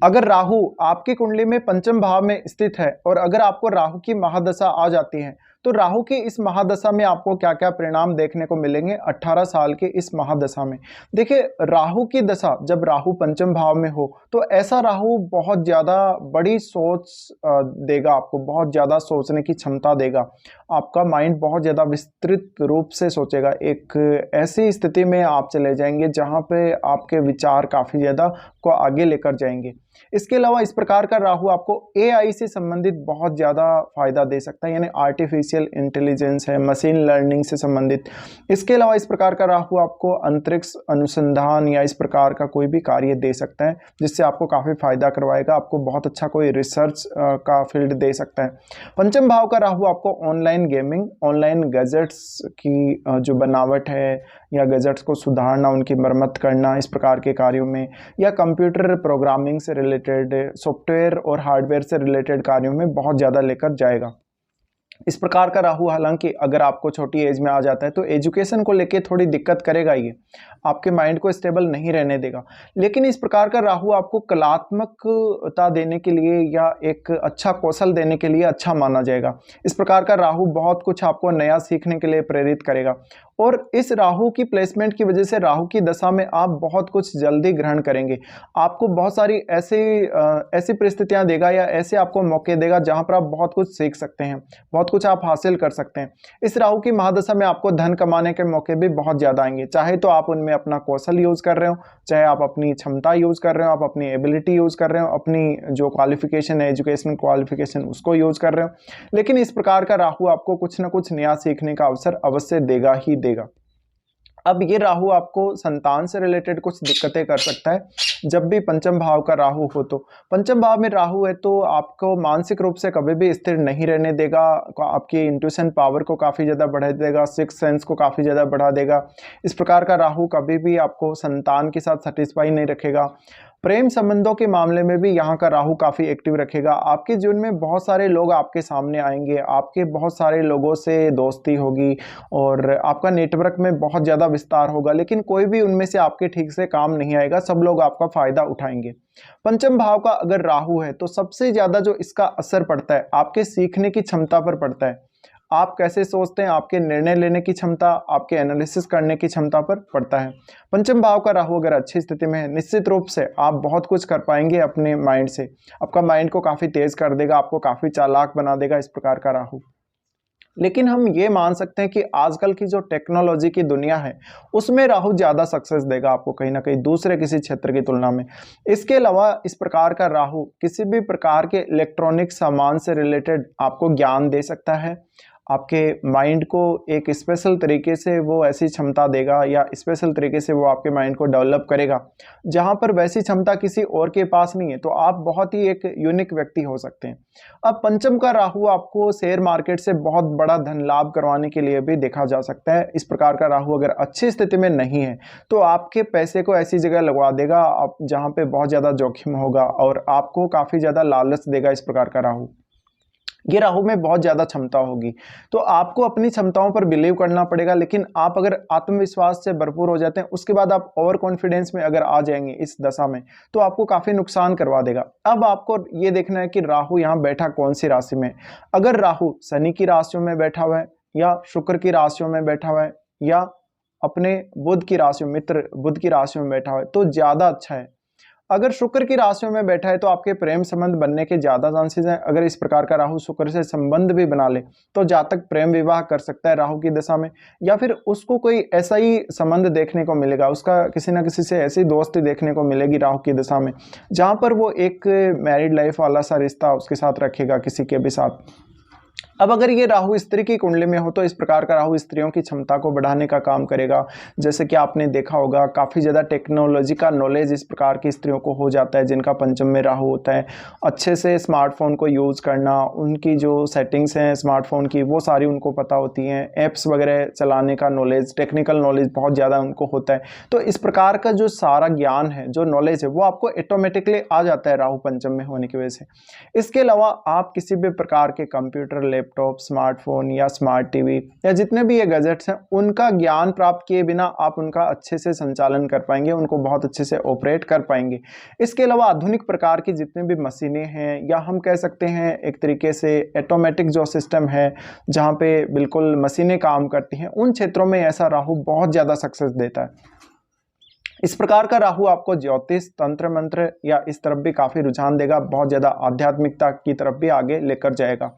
अगर राहु आपकी कुंडली में पंचम भाव में स्थित है और अगर आपको राहु की महादशा आ जाती है तो राहु की इस महादशा में आपको क्या क्या परिणाम देखने को मिलेंगे 18 साल के इस महादशा में। देखिए, राहु की दशा जब राहु पंचम भाव में हो तो ऐसा राहु बहुत ज़्यादा बड़ी सोच देगा, आपको बहुत ज़्यादा सोचने की क्षमता देगा। आपका माइंड बहुत ज़्यादा विस्तृत रूप से सोचेगा। एक ऐसी स्थिति में आप चले जाएंगे जहाँ पे आपके विचार काफ़ी ज़्यादा को आगे लेकर जाएंगे। इसके अलावा इस प्रकार का राहु आपको एआई से संबंधित बहुत ज़्यादा फायदा दे सकता है, यानी आर्टिफिशियल इंटेलिजेंस है, मशीन लर्निंग से संबंधित। इसके अलावा इस प्रकार का राहु आपको अंतरिक्ष अनुसंधान या इस प्रकार का कोई भी कार्य दे सकता है जिससे आपको काफ़ी फायदा करवाएगा, आपको बहुत अच्छा कोई रिसर्च का फील्ड दे सकता है। पंचम भाव का राहु आपको ऑनलाइन गेमिंग, ऑनलाइन गैजेट्स की जो बनावट है या गैजेट्स को सुधारना, उनकी मरम्मत करना, इस प्रकार के कार्यों में या कंप्यूटर प्रोग्रामिंग से रिलेटेड, सॉफ्टवेयर और हार्डवेयर से रिलेटेड कार्यों में बहुत ज़्यादा लेकर जाएगा। इस प्रकार का राहु हालांकि अगर आपको छोटी एज में आ जाता है तो एजुकेशन को लेके थोड़ी दिक्कत करेगा, ये आपके माइंड को स्टेबल नहीं रहने देगा। लेकिन इस प्रकार का राहु आपको कलात्मकता देने के लिए या एक अच्छा कौशल देने के लिए अच्छा माना जाएगा। इस प्रकार का राहु बहुत कुछ आपको नया सीखने के लिए प्रेरित करेगा और इस राहु की प्लेसमेंट की वजह से राहु की दशा में आप बहुत कुछ जल्दी ग्रहण करेंगे। आपको बहुत सारी ऐसी परिस्थितियां देगा या ऐसे आपको मौके देगा जहां पर आप बहुत कुछ सीख सकते हैं, बहुत कुछ आप हासिल कर सकते हैं। इस राहु की महादशा में आपको धन कमाने के मौके भी बहुत ज़्यादा आएंगे, चाहे तो आप उनमें अपना कौशल यूज़ कर रहे हो, चाहे आप अपनी क्षमता यूज़ कर रहे हो, आप अपनी एबिलिटी यूज़ कर रहे हो, अपनी जो क्वालिफिकेशन है, एजुकेशनल क्वालिफिकेशन, उसको यूज़ कर रहे हो। लेकिन इस प्रकार का राहु आपको कुछ ना कुछ नया सीखने का अवसर अवश्य देगा ही देगा। अब ये राहु आपको संतान से रिलेटेड कुछ दिक्कतें कर सकता है जब भी पंचम भाव का राहु हो। तो पंचम भाव में राहु है तो आपको मानसिक रूप से कभी भी स्थिर नहीं रहने देगा, आपकी इंट्यूशन पावर को काफ़ी ज़्यादा बढ़ा देगा, सिक्स सेंस को काफ़ी ज़्यादा बढ़ा देगा। इस प्रकार का राहु कभी भी आपको संतान के साथ सेटिस्फाई नहीं रखेगा। प्रेम संबंधों के मामले में भी यहाँ का राहु काफ़ी एक्टिव रखेगा। आपके जीवन में बहुत सारे लोग आपके सामने आएंगे, आपके बहुत सारे लोगों से दोस्ती होगी और आपका नेटवर्क में बहुत ज़्यादा विस्तार होगा, लेकिन कोई भी उनमें से आपके ठीक से काम नहीं आएगा, सब लोग आपका फ़ायदा उठाएंगे। पंचम भाव का अगर राहु है तो सबसे ज़्यादा जो इसका असर पड़ता है आपके सीखने की क्षमता पर पड़ता है। आप कैसे सोचते हैं, आपके निर्णय लेने की क्षमता, आपके एनालिसिस करने की क्षमता पर पड़ता है। पंचम भाव का राहु अगर अच्छी स्थिति में है, निश्चित रूप से आप बहुत कुछ कर पाएंगे अपने माइंड से। आपका माइंड को काफ़ी तेज कर देगा, आपको काफ़ी चालाक बना देगा इस प्रकार का राहु। लेकिन हम ये मान सकते हैं कि आजकल की जो टेक्नोलॉजी की दुनिया है उसमें राहु ज़्यादा सक्सेस देगा आपको कहीं ना कहीं दूसरे किसी क्षेत्र की तुलना में। इसके अलावा इस प्रकार का राहु किसी भी प्रकार के इलेक्ट्रॉनिक सामान से रिलेटेड आपको ज्ञान दे सकता है। आपके माइंड को एक स्पेशल तरीके से वो ऐसी क्षमता देगा या स्पेशल तरीके से वो आपके माइंड को डेवलप करेगा जहाँ पर वैसी क्षमता किसी और के पास नहीं है, तो आप बहुत ही एक यूनिक व्यक्ति हो सकते हैं। अब पंचम का राहु आपको शेयर मार्केट से बहुत बड़ा धन लाभ करवाने के लिए भी देखा जा सकता है। इस प्रकार का राहु अगर अच्छी स्थिति में नहीं है तो आपके पैसे को ऐसी जगह लगवा देगा आप जहाँ पे बहुत ज़्यादा जोखिम होगा और आपको काफ़ी ज़्यादा लालच देगा। इस प्रकार का राहु, ये राहु में बहुत ज़्यादा क्षमता होगी, तो आपको अपनी क्षमताओं पर बिलीव करना पड़ेगा। लेकिन आप अगर आत्मविश्वास से भरपूर हो जाते हैं उसके बाद आप ओवर कॉन्फिडेंस में अगर आ जाएंगे इस दशा में तो आपको काफ़ी नुकसान करवा देगा। अब आपको ये देखना है कि राहु यहाँ बैठा कौन सी राशि में। अगर राहु शनि की राशियों में बैठा हुआ है या शुक्र की राशियों में बैठा हुआ है या अपने बुध की राशि मित्र बुध की राशियों में बैठा हुआ है तो ज़्यादा अच्छा है। अगर शुक्र की राशियों में बैठा है तो आपके प्रेम संबंध बनने के ज़्यादा चांसेस हैं। अगर इस प्रकार का राहु शुक्र से संबंध भी बना ले तो जातक प्रेम विवाह कर सकता है राहु की दशा में, या फिर उसको कोई ऐसा ही संबंध देखने को मिलेगा, उसका किसी ना किसी से ऐसी दोस्ती देखने को मिलेगी राहु की दशा में जहाँ पर वो एक मैरिड लाइफ वाला सा रिश्ता उसके साथ रखेगा किसी के भी साथ। अब अगर ये राहु स्त्री की कुंडली में हो तो इस प्रकार का राहु स्त्रियों की क्षमता को बढ़ाने का काम करेगा। जैसे कि आपने देखा होगा काफ़ी ज़्यादा टेक्नोलॉजी का नॉलेज इस प्रकार की स्त्रियों को हो जाता है जिनका पंचम में राहु होता है। अच्छे से स्मार्टफोन को यूज़ करना, उनकी जो सेटिंग्स हैं स्मार्टफोन की वो सारी उनको पता होती हैं, ऐप्स वगैरह चलाने का नॉलेज, टेक्निकल नॉलेज बहुत ज़्यादा उनको होता है। तो इस प्रकार का जो सारा ज्ञान है, जो नॉलेज है, वो आपको ऑटोमेटिकली आ जाता है राहु पंचम में होने की वजह से। इसके अलावा आप किसी भी प्रकार के कंप्यूटर, लैपटॉप लैपटॉप, स्मार्टफोन या स्मार्ट टीवी या जितने भी ये गैजेट्स हैं, उनका ज्ञान प्राप्त किए बिना आप उनका अच्छे से संचालन कर पाएंगे, उनको बहुत अच्छे से ऑपरेट कर पाएंगे। इसके अलावा आधुनिक प्रकार की जितने भी मशीनें हैं, या हम कह सकते हैं एक तरीके से ऑटोमेटिक जो सिस्टम है जहाँ पे बिल्कुल मशीनें काम करती हैं, उन क्षेत्रों में ऐसा राहु बहुत ज़्यादा सक्सेस देता है। इस प्रकार का राहु आपको ज्योतिष, तंत्र मंत्र या इस तरफ भी काफी रुझान देगा, बहुत ज्यादा आध्यात्मिकता की तरफ भी आगे लेकर जाएगा।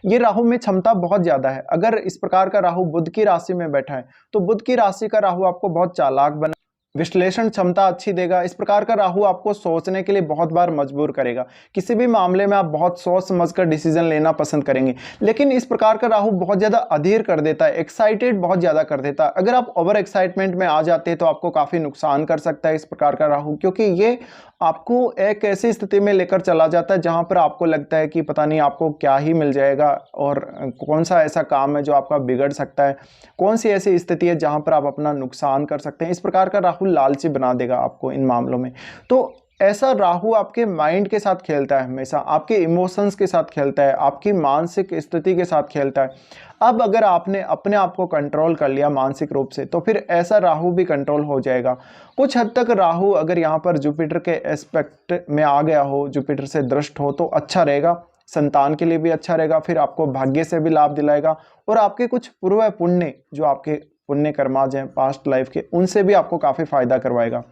ये राहु में क्षमता बहुत ज्यादा है। अगर इस प्रकार का राहु बुध की राशि में बैठा है तो बुध की राशि का राहु आपको बहुत चालाक बना, विश्लेषण क्षमता अच्छी देगा। इस प्रकार का राहु आपको सोचने के लिए बहुत बार मजबूर करेगा। किसी भी मामले में आप बहुत सोच समझकर डिसीजन लेना पसंद करेंगे। लेकिन इस प्रकार का राहु बहुत ज़्यादा अधीर कर देता है, एक्साइटेड बहुत ज़्यादा कर देता है। अगर आप ओवर एक्साइटमेंट में आ जाते हैं तो आपको काफ़ी नुकसान कर सकता है इस प्रकार का राहु, क्योंकि ये आपको एक ऐसी स्थिति में लेकर चला जाता है जहां पर आपको लगता है कि पता नहीं आपको क्या ही मिल जाएगा और कौन सा ऐसा काम है जो आपका बिगड़ सकता है, कौन सी ऐसी स्थिति है जहां पर आप अपना नुकसान कर सकते हैं। इस प्रकार का राहु लालची बना देगा आपको इन मामलों में। तो ऐसा राहु आपके माइंड के साथ खेलता है, हमेशा आपके इमोशंस के साथ खेलता है, आपकी मानसिक स्थिति के साथ खेलता है। अब अगर आपने अपने आप को कंट्रोल कर लिया मानसिक रूप से, तो फिर ऐसा राहु भी कंट्रोल हो जाएगा। कुछ हद तक राहु अगर यहाँ पर जुपिटर के एस्पेक्ट में आ गया हो, जुपिटर से दृष्ट हो, तो अच्छा रहेगा, संतान के लिए भी अच्छा रहेगा, फिर आपको भाग्य से भी लाभ दिलाएगा और आपके कुछ पूर्व पुण्य, जो आपके पुण्य कर्माज हैं पास्ट लाइफ के, उनसे भी आपको काफ़ी फायदा करवाएगा।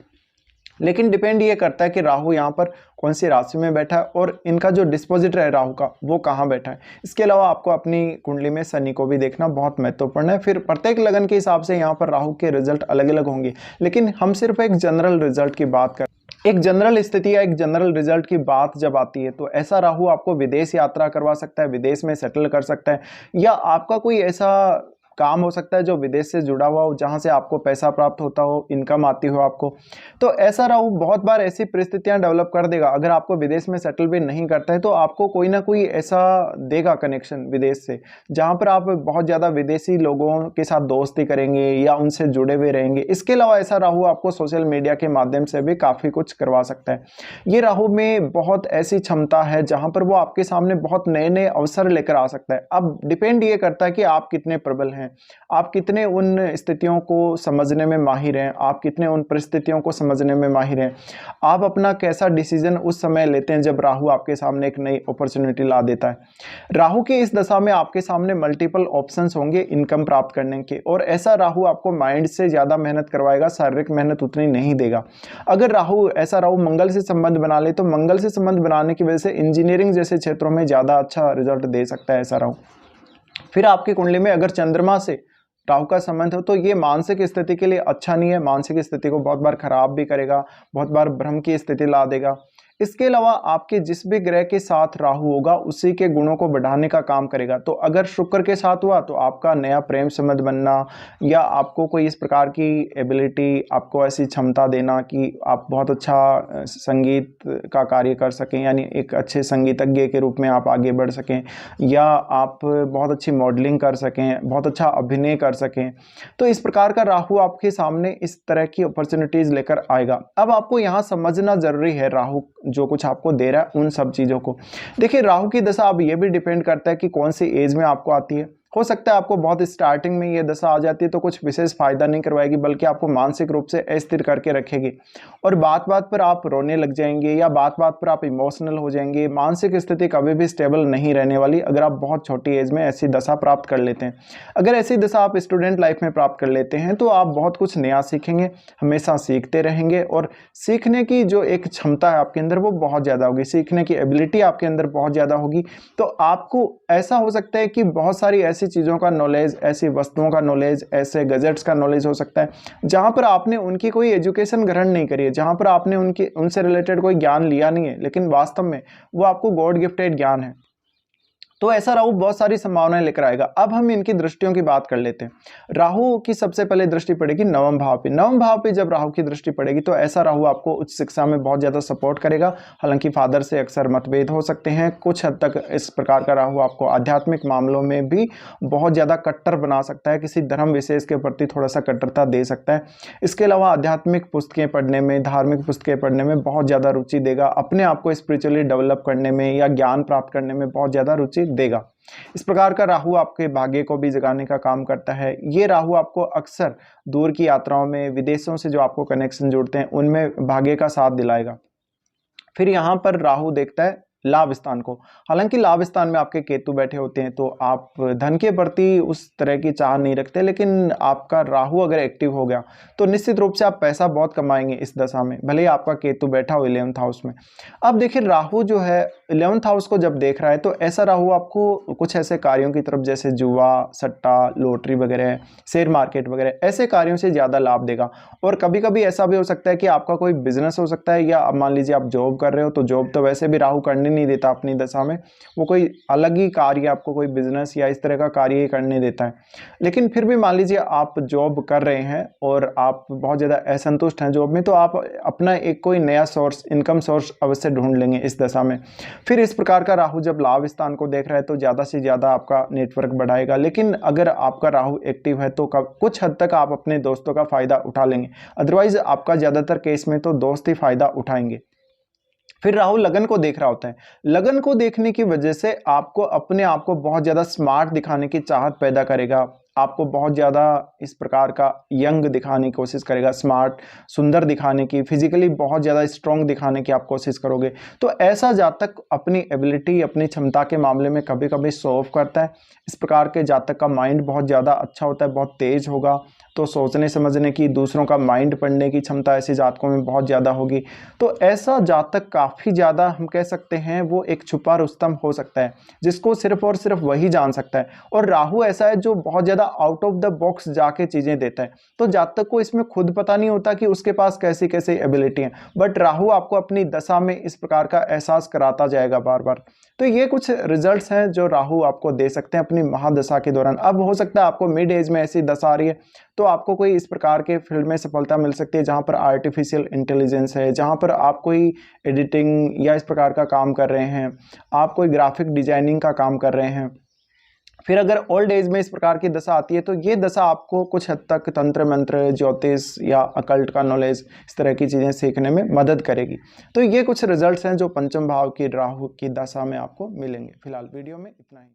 लेकिन डिपेंड ये करता है कि राहु यहाँ पर कौन सी राशि में बैठा है और इनका जो डिस्पोजिटर है राहु का वो कहाँ बैठा है। इसके अलावा आपको अपनी कुंडली में शनि को भी देखना बहुत महत्वपूर्ण है। फिर प्रत्येक लगन के हिसाब से यहाँ पर राहु के रिजल्ट अलग अलग होंगे, लेकिन हम सिर्फ एक जनरल रिजल्ट की बात करें, एक जनरल स्थिति या एक जनरल रिजल्ट की बात जब आती है तो ऐसा राहु आपको विदेश यात्रा करवा सकता है, विदेश में सेटल कर सकता है, या आपका कोई ऐसा काम हो सकता है जो विदेश से जुड़ा हुआ हो, जहां से आपको पैसा प्राप्त होता हो, इनकम आती हो आपको। तो ऐसा राहु बहुत बार ऐसी परिस्थितियां डेवलप कर देगा। अगर आपको विदेश में सेटल भी नहीं करता है तो आपको कोई ना कोई ऐसा देगा कनेक्शन विदेश से, जहां पर आप बहुत ज़्यादा विदेशी लोगों के साथ दोस्ती करेंगे या उनसे जुड़े हुए रहेंगे। इसके अलावा ऐसा राहु आपको सोशल मीडिया के माध्यम से भी काफ़ी कुछ करवा सकता है। ये राहु में बहुत ऐसी क्षमता है जहाँ पर वो आपके सामने बहुत नए नए अवसर लेकर आ सकता है। अब डिपेंड ये करता है कि आप कितने प्रबल हैं, आप कितने उन स्थितियों को समझने में माहिर हैं, आप कितने उन परिस्थितियों को समझने में माहिर हैं, आप अपना कैसा डिसीजन उस समय लेते हैं जब राहु आपके सामने एक नई अपॉर्चुनिटी ला देता है। राहु की इस दशा में आपके सामने मल्टीपल ऑप्शंस होंगे इनकम प्राप्त करने के, और ऐसा राहु आपको माइंड से ज़्यादा मेहनत करवाएगा, शारीरिक मेहनत उतनी नहीं देगा। अगर ऐसा राहु मंगल से संबंध बना ले तो मंगल से संबंध बनाने की वजह से इंजीनियरिंग जैसे क्षेत्रों में ज़्यादा अच्छा रिजल्ट दे सकता है ऐसा राहु। फिर आपकी कुंडली में अगर चंद्रमा से राहु का संबंध हो तो ये मानसिक स्थिति के लिए अच्छा नहीं है, मानसिक स्थिति को बहुत बार खराब भी करेगा, बहुत बार भ्रम की स्थिति ला देगा। इसके अलावा आपके जिस भी ग्रह के साथ राहु होगा उसी के गुणों को बढ़ाने का काम करेगा। तो अगर शुक्र के साथ हुआ तो आपका नया प्रेम संबंध बनना, या आपको कोई इस प्रकार की एबिलिटी, आपको ऐसी क्षमता देना कि आप बहुत अच्छा संगीत का कार्य कर सकें, यानी एक अच्छे संगीतज्ञ के रूप में आप आगे बढ़ सकें, या आप बहुत अच्छी मॉडलिंग कर सकें, बहुत अच्छा अभिनय कर सकें। तो इस प्रकार का राहु आपके सामने इस तरह की अपॉर्चुनिटीज़ लेकर आएगा। अब आपको यहाँ समझना जरूरी है राहु जो कुछ आपको दे रहा है उन सब चीज़ों को। देखिए राहु की दशा अब ये भी डिपेंड करता है कि कौन सी एज में आपको आती है। हो सकता है आपको बहुत स्टार्टिंग में ये दशा आ जाती है तो कुछ विशेष फायदा नहीं करवाएगी, बल्कि आपको मानसिक रूप से अस्थिर करके रखेगी और बात बात पर आप रोने लग जाएंगे या बात बात पर आप इमोशनल हो जाएंगे। मानसिक स्थिति कभी भी स्टेबल नहीं रहने वाली अगर आप बहुत छोटी एज में ऐसी दशा प्राप्त कर लेते हैं। अगर ऐसी दशा आप स्टूडेंट लाइफ में प्राप्त कर लेते हैं तो आप बहुत कुछ नया सीखेंगे, हमेशा सीखते रहेंगे, और सीखने की जो एक क्षमता है आपके अंदर वो बहुत ज़्यादा होगी, सीखने की एबिलिटी आपके अंदर बहुत ज़्यादा होगी। तो आपको ऐसा हो सकता है कि बहुत सारी ऐसी चीज़ों का नॉलेज, ऐसी वस्तुओं का नॉलेज, ऐसे गैजेट्स का नॉलेज हो सकता है जहां पर आपने उनकी कोई एजुकेशन ग्रहण नहीं करी है, जहां पर आपने उनसे रिलेटेड कोई ज्ञान लिया नहीं है, लेकिन वास्तव में वो आपको गॉड गिफ्टेड ज्ञान है। तो ऐसा राहु बहुत सारी संभावनाएं लेकर आएगा। अब हम इनकी दृष्टियों की बात कर लेते हैं। राहु की सबसे पहले दृष्टि पड़ेगी नवम भाव पे। नवम भाव पे जब राहु की दृष्टि पड़ेगी तो ऐसा राहु आपको उच्च शिक्षा में बहुत ज़्यादा सपोर्ट करेगा। हालांकि फादर से अक्सर मतभेद हो सकते हैं। कुछ हद तक इस प्रकार का राहु आपको आध्यात्मिक मामलों में भी बहुत ज़्यादा कट्टर बना सकता है, किसी धर्म विशेष के प्रति थोड़ा सा कट्टरता दे सकता है। इसके अलावा आध्यात्मिक पुस्तकें पढ़ने में, धार्मिक पुस्तकें पढ़ने में बहुत ज़्यादा रुचि देगा, अपने आप को स्पिरिचुअली डेवलप करने में या ज्ञान प्राप्त करने में बहुत ज़्यादा रुचि देगा। इस प्रकार का राहु आपके भाग्य को भी जगाने का काम करता है। ये राहु आपको अक्सर दूर की यात्राओं में, विदेशों से जो आपको कनेक्शन जुड़ते हैं उनमें भाग्य का साथ दिलाएगा। फिर यहाँ पर राहु देखता है लाभ स्थान को। हालांकि लाभ स्थान में आपके केतु बैठे होते हैं तो आप धन के प्रति उस तरह की चाह नहीं रखते, लेकिन आपका राहु अगर एक्टिव हो गया तो निश्चित रूप से आप पैसा बहुत कमाएंगे इस दशा में, भले ही आपका केतु बैठा हो 11th हाउस में। अब देखिए राहु जो है 11th हाउस को जब देख रहा है तो ऐसा राहु आपको कुछ ऐसे कार्यों की तरफ, जैसे जुआ, सट्टा, लॉटरी वगैरह, शेयर मार्केट वगैरह, ऐसे कार्यों से ज़्यादा लाभ देगा। और कभी कभी ऐसा भी हो सकता है कि आपका कोई बिजनेस हो सकता है, या मान लीजिए आप जॉब कर रहे हो तो जॉब तो वैसे भी राहु करने नहीं देता अपनी दशा में, वो कोई अलग ही कार्य, आपको कोई बिजनेस या इस तरह का कार्य ही करने देता है। लेकिन फिर भी मान लीजिए आप जॉब कर रहे हैं और आप बहुत ज़्यादा असंतुष्ट हैं जॉब में, तो आप अपना एक कोई नया सोर्स, इनकम सोर्स अवश्य ढूंढ लेंगे इस दशा में। फिर इस प्रकार का राहु जब लाभ स्थान को देख रहा है तो ज़्यादा से ज़्यादा आपका नेटवर्क बढ़ाएगा। लेकिन अगर आपका राहु एक्टिव है तो कुछ हद तक आप अपने दोस्तों का फायदा उठा लेंगे, अदरवाइज आपका ज़्यादातर केस में तो दोस्त ही फायदा उठाएंगे। फिर राहु लगन को देख रहा होता है। लगन को देखने की वजह से आपको अपने आप को बहुत ज़्यादा स्मार्ट दिखाने की चाहत पैदा करेगा, आपको बहुत ज़्यादा इस प्रकार का यंग दिखाने की कोशिश करेगा, स्मार्ट, सुंदर दिखाने की, फिजिकली बहुत ज़्यादा स्ट्रॉन्ग दिखाने की आप कोशिश करोगे। तो ऐसा जातक अपनी एबिलिटी, अपनी क्षमता के मामले में कभी कभी शो ऑफ करता है। इस प्रकार के जातक का माइंड बहुत ज़्यादा अच्छा होता है, बहुत तेज होगा, तो सोचने समझने की, दूसरों का माइंड पढ़ने की क्षमता ऐसे जातकों में बहुत ज़्यादा होगी। तो ऐसा जातक काफ़ी ज़्यादा, हम कह सकते हैं, वो एक छुपा रुस्तम हो सकता है जिसको सिर्फ और सिर्फ वही जान सकता है। और राहु ऐसा है जो बहुत ज़्यादा आउट ऑफ द बॉक्स जाके चीज़ें देता है, तो जातक को इसमें खुद पता नहीं होता कि उसके पास कैसी कैसी एबिलिटी है, बट राहु आपको अपनी दशा में इस प्रकार का एहसास कराता जाएगा बार बार। तो ये कुछ रिजल्ट्स हैं जो राहु आपको दे सकते हैं अपनी महादशा के दौरान। अब हो सकता है आपको मिड एज में ऐसी दशा आ रही है तो आपको कोई इस प्रकार के फील्ड में सफलता मिल सकती है जहां पर आर्टिफिशियल इंटेलिजेंस है, जहां पर आप कोई एडिटिंग या इस प्रकार का काम कर रहे हैं, आप कोई ग्राफिक डिजाइनिंग का काम कर रहे हैं। फिर अगर ओल्ड एज में इस प्रकार की दशा आती है तो ये दशा आपको कुछ हद तक तंत्र मंत्र, ज्योतिष या अकल्ट का नॉलेज, इस तरह की चीज़ें सीखने में मदद करेगी। तो ये कुछ रिजल्ट्स हैं जो पंचम भाव की राहु की दशा में आपको मिलेंगे। फिलहाल वीडियो में इतना ही।